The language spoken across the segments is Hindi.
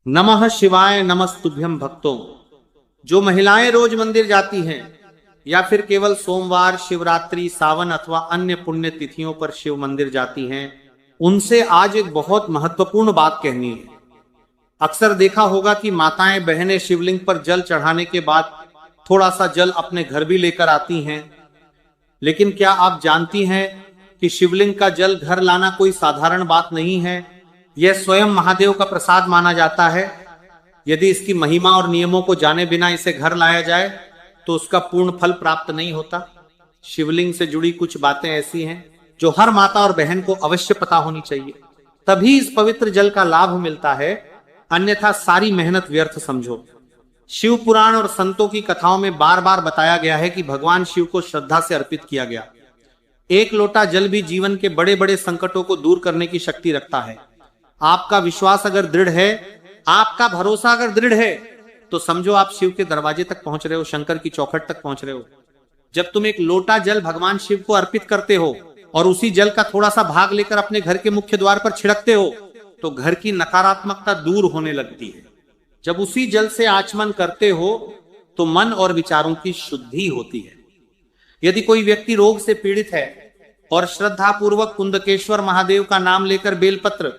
नमः शिवाय नमस्तुभ्यम भक्तों। जो महिलाएं रोज मंदिर जाती हैं या फिर केवल सोमवार, शिवरात्रि, सावन अथवा अन्य पुण्य तिथियों पर शिव मंदिर जाती हैं, उनसे आज एक बहुत महत्वपूर्ण बात कहनी है। अक्सर देखा होगा कि माताएं बहनें शिवलिंग पर जल चढ़ाने के बाद थोड़ा सा जल अपने घर भी लेकर आती हैं, लेकिन क्या आप जानती हैं कि शिवलिंग का जल घर लाना कोई साधारण बात नहीं है। यह स्वयं महादेव का प्रसाद माना जाता है। यदि इसकी महिमा और नियमों को जाने बिना इसे घर लाया जाए तो उसका पूर्ण फल प्राप्त नहीं होता। शिवलिंग से जुड़ी कुछ बातें ऐसी हैं जो हर माता और बहन को अवश्य पता होनी चाहिए, तभी इस पवित्र जल का लाभ मिलता है, अन्यथा सारी मेहनत व्यर्थ समझो। शिव पुराण और संतों की कथाओं में बार बार बताया गया है कि भगवान शिव को श्रद्धा से अर्पित किया गया एक लोटा जल भी जीवन के बड़े बड़े संकटों को दूर करने की शक्ति रखता है। आपका विश्वास अगर दृढ़ है, आपका भरोसा अगर दृढ़ है, तो समझो आप शिव के दरवाजे तक पहुंच रहे हो, शंकर की चौखट तक पहुंच रहे हो। जब तुम एक लोटा जल भगवान शिव को अर्पित करते हो और उसी जल का थोड़ा सा भाग लेकर अपने घर के मुख्य द्वार पर छिड़कते हो, तो घर की नकारात्मकता दूर होने लगती है। जब उसी जल से आचमन करते हो तो मन और विचारों की शुद्धि होती है। यदि कोई व्यक्ति रोग से पीड़ित है और श्रद्धा पूर्वक कुंदकेश्वर महादेव का नाम लेकर बेलपत्र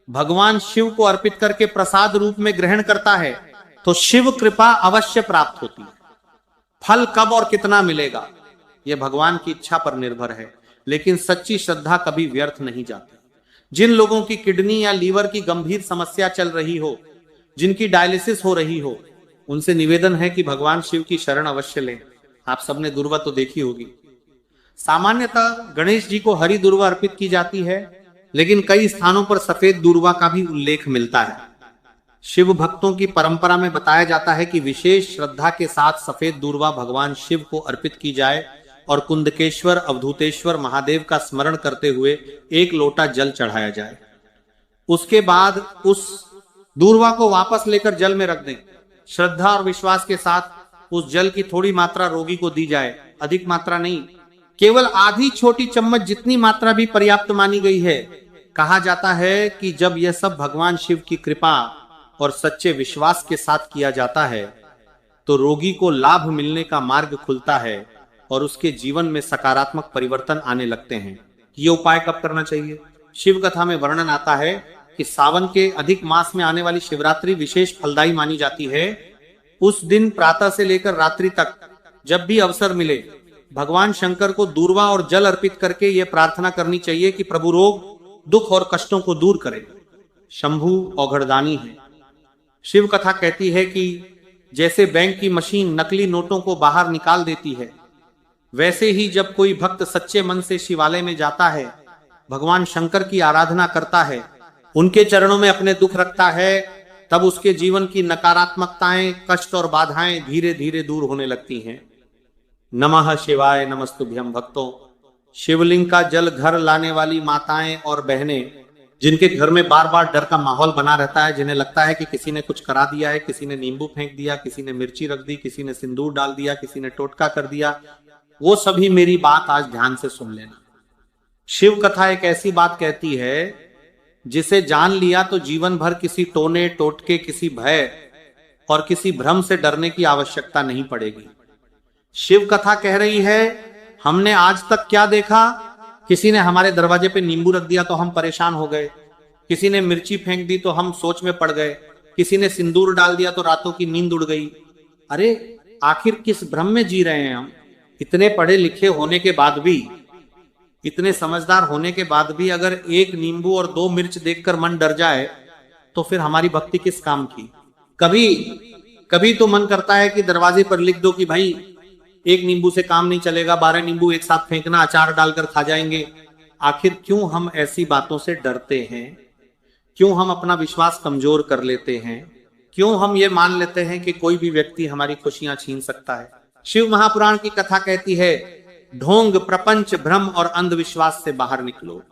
भगवान शिव को अर्पित करके प्रसाद रूप में ग्रहण करता है, तो शिव कृपा अवश्य प्राप्त होती है। फल कब और कितना मिलेगा यह भगवान की इच्छा पर निर्भर है, लेकिन सच्ची श्रद्धा कभी व्यर्थ नहीं जाती। जिन लोगों की किडनी या लीवर की गंभीर समस्या चल रही हो, जिनकी डायलिसिस हो रही हो, उनसे निवेदन है कि भगवान शिव की शरण अवश्य लें। आप सबने दुर्वा तो देखी होगी। सामान्यतः गणेश जी को हरी दुर्वा अर्पित की जाती है, लेकिन कई स्थानों पर सफेद दुर्वा का भी उल्लेख मिलता है। शिव भक्तों की परंपरा में बताया जाता है कि विशेष श्रद्धा के साथ सफेद दुर्वा भगवान शिव को अर्पित की जाए और कुंदकेश्वर अवधूतेश्वर महादेव का स्मरण करते हुए एक लोटा जल चढ़ाया जाए। उसके बाद उस दूर्वा को वापस लेकर जल में रख दें। श्रद्धा और विश्वास के साथ उस जल की थोड़ी मात्रा रोगी को दी जाए, अधिक मात्रा नहीं, केवल आधी छोटी चम्मच जितनी मात्रा भी पर्याप्त मानी गई है। कहा जाता है कि जब यह सब भगवान शिव की कृपा और सच्चे विश्वास के साथ किया जाता है, तो रोगी को लाभ मिलने का मार्ग खुलता है और उसके जीवन में सकारात्मक परिवर्तन आने लगते हैं। ये उपाय कब करना चाहिए? शिव कथा में वर्णन आता है कि सावन के अधिक मास में आने वाली शिवरात्रि विशेष फलदायी मानी जाती है। उस दिन प्रातः से लेकर रात्रि तक जब भी अवसर मिले, भगवान शंकर को दूर्वा और जल अर्पित करके यह प्रार्थना करनी चाहिए कि प्रभु रोग, दुख और कष्टों को दूर करे। शंभु औघड़दानी है। शिव कथा कहती है कि जैसे बैंक की मशीन नकली नोटों को बाहर निकाल देती है, वैसे ही जब कोई भक्त सच्चे मन से शिवालय में जाता है, भगवान शंकर की आराधना करता है, उनके चरणों में अपने दुख रखता है, तब उसके जीवन की नकारात्मकताएं, कष्ट और बाधाएं धीरे धीरे दूर होने लगती हैं। नमः शिवाय नमस्तुभ्यम भक्तों। शिवलिंग का जल घर लाने वाली माताएं और बहनें, जिनके घर में बार बार डर का माहौल बना रहता है, जिन्हें लगता है कि किसी ने कुछ करा दिया है, किसी ने नींबू फेंक दिया, किसी ने मिर्ची रख दी, किसी ने सिंदूर डाल दिया, किसी ने टोटका कर दिया, वो सभी मेरी बात आज ध्यान से सुन लेना। शिव कथा एक ऐसी बात कहती है जिसे जान लिया तो जीवन भर किसी टोने टोटके, किसी भय और किसी भ्रम से डरने की आवश्यकता नहीं पड़ेगी। शिव कथा कह रही है, हमने आज तक क्या देखा? किसी ने हमारे दरवाजे पे नींबू रख दिया तो हम परेशान हो गए, किसी ने मिर्ची फेंक दी तो हम सोच में पड़ गए, किसी ने सिंदूर डाल दिया तो रातों की नींद उड़ गई। अरे आखिर किस भ्रम में जी रहे हैं हम? इतने पढ़े लिखे होने के बाद भी, इतने समझदार होने के बाद भी अगर एक नींबू और 2 मिर्च देखकर मन डर जाए तो फिर हमारी भक्ति किस काम की? कभी तो मन करता है कि दरवाजे पर लिख दो कि भाई एक नींबू से काम नहीं चलेगा, 12 नींबू एक साथ फेंकना, अचार डालकर खा जाएंगे। आखिर क्यों हम ऐसी बातों से डरते हैं? क्यों हम अपना विश्वास कमजोर कर लेते हैं? क्यों हम ये मान लेते हैं कि कोई भी व्यक्ति हमारी खुशियां छीन सकता है? शिव महापुराण की कथा कहती है, ढोंग, प्रपंच, भ्रम और अंधविश्वास से बाहर निकलो।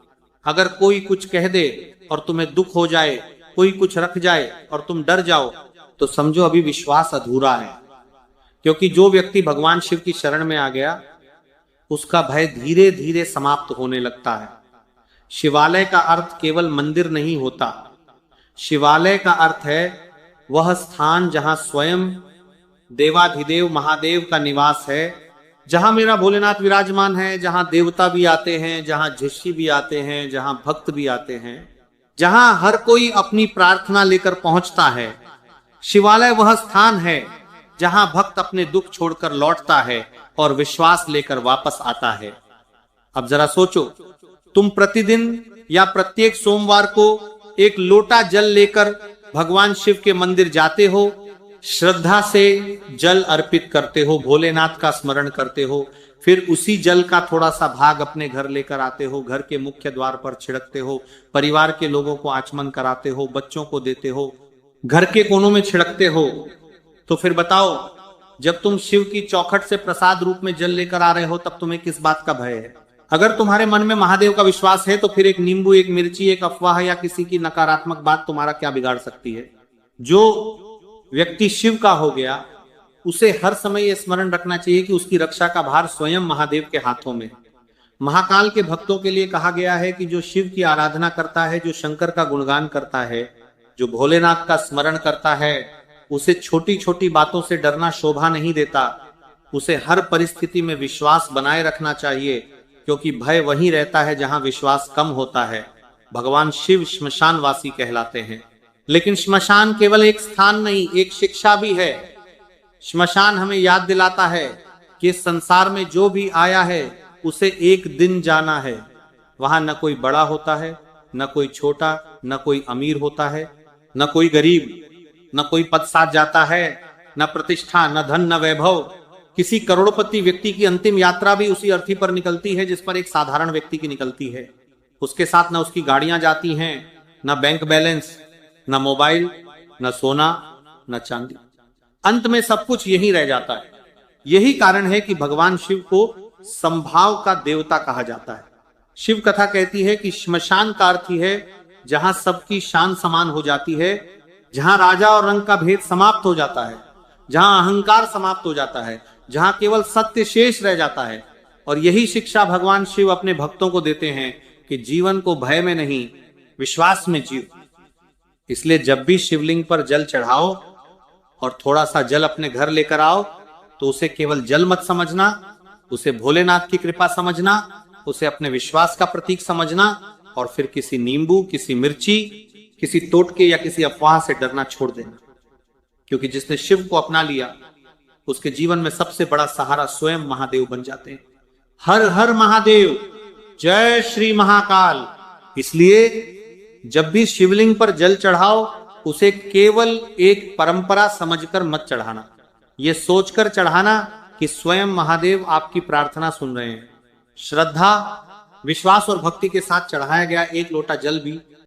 अगर कोई कुछ कह दे और तुम्हें दुख हो जाए, कोई कुछ रख जाए और तुम डर जाओ, तो समझो अभी विश्वास अधूरा है। क्योंकि जो व्यक्ति भगवान शिव की शरण में आ गया, उसका भय धीरे धीरे समाप्त होने लगता है। शिवालय का अर्थ केवल मंदिर नहीं होता। शिवालय का अर्थ है वह स्थान जहां स्वयं देवाधिदेव महादेव का निवास है, जहां मेरा भोलेनाथ विराजमान है, जहां देवता भी आते हैं, जहां ऋषि भी आते हैं, जहां भक्त भी आते हैं, जहां हर कोई अपनी प्रार्थना लेकर पहुंचता है। शिवालय वह स्थान है जहां भक्त अपने दुख छोड़कर लौटता है और विश्वास लेकर वापस आता है। अब जरा सोचो, तुम प्रतिदिन या प्रत्येक सोमवार को एक लोटा जल लेकर भगवान शिव के मंदिर जाते हो, श्रद्धा से जल अर्पित करते हो, भोलेनाथ का स्मरण करते हो, फिर उसी जल का थोड़ा सा भाग अपने घर लेकर आते हो, घर के मुख्य द्वार पर छिड़कते हो, परिवार के लोगों को आचमन कराते हो, बच्चों को देते हो, घर के कोनों में छिड़कते हो। तो फिर बताओ, जब तुम शिव की चौखट से प्रसाद रूप में जल लेकर आ रहे हो तब तुम्हें किस बात का भय है? अगर तुम्हारे मन में महादेव का विश्वास है तो फिर एक नींबू, एक मिर्ची, एक अफवाह या किसी की नकारात्मक बात तुम्हारा क्या बिगाड़ सकती है? जो व्यक्ति शिव का हो गया उसे हर समय यह स्मरण रखना चाहिए कि उसकी रक्षा का भार स्वयं महादेव के हाथों में। महाकाल के भक्तों के लिए कहा गया है कि जो शिव की आराधना करता है, जो शंकर का गुणगान करता है, जो भोलेनाथ का स्मरण करता है, उसे छोटी छोटी बातों से डरना शोभा नहीं देता। उसे हर परिस्थिति में विश्वास बनाए रखना चाहिए, क्योंकि भय वहीं रहता है जहां विश्वास कम होता है। भगवान शिव श्मशानवासी कहलाते हैं। लेकिन श्मशान केवल एक स्थान नहीं, एक शिक्षा भी है। श्मशान हमें याद दिलाता है कि इस संसार में जो भी आया है उसे एक दिन जाना है। वहां न कोई बड़ा होता है, न कोई छोटा, न कोई अमीर होता है, न कोई गरीब, न कोई पद साथ जाता है, न प्रतिष्ठा, न धन, न वैभव। किसी करोड़पति व्यक्ति की अंतिम यात्रा भी उसी अर्थी पर निकलती है जिस पर एक साधारण व्यक्ति की निकलती है। उसके साथ न उसकी गाड़ियां जाती हैं, न बैंक बैलेंस, न मोबाइल, न सोना, न चांदी। अंत में सब कुछ यही रह जाता है। यही कारण है कि भगवान शिव को संभाव का देवता कहा जाता है। शिव कथा कहती है कि श्मशान का अर्थ ही है जहां सबकी शान समान हो जाती है, जहां राजा और रंग का भेद समाप्त हो जाता है, जहां अहंकार समाप्त हो जाता है, जहां केवल सत्य शेष रह जाता है। और यही शिक्षा भगवान शिव अपने भक्तों को देते हैं कि जीवन को भय में नहीं, विश्वास में जियो। इसलिए जब भी शिवलिंग पर जल चढ़ाओ और थोड़ा सा जल अपने घर लेकर आओ तो उसे केवल जल मत समझना, उसे भोलेनाथ की कृपा समझना, उसे अपने विश्वास का प्रतीक समझना, और फिर किसी नींबू, किसी मिर्ची, किसी टोटके या किसी अफवाह से डरना छोड़ देना। क्योंकि जिसने शिव को अपना लिया उसके जीवन में सबसे बड़ा सहारा स्वयं महादेव बन जाते हैं। हर हर महादेव, जय श्री महाकाल। इसलिए जब भी शिवलिंग पर जल चढ़ाओ उसे केवल एक परंपरा समझकर मत चढ़ाना, यह सोचकर चढ़ाना कि स्वयं महादेव आपकी प्रार्थना सुन रहे हैं। श्रद्धा, विश्वास और भक्ति के साथ चढ़ाया गया एक लोटा जल भी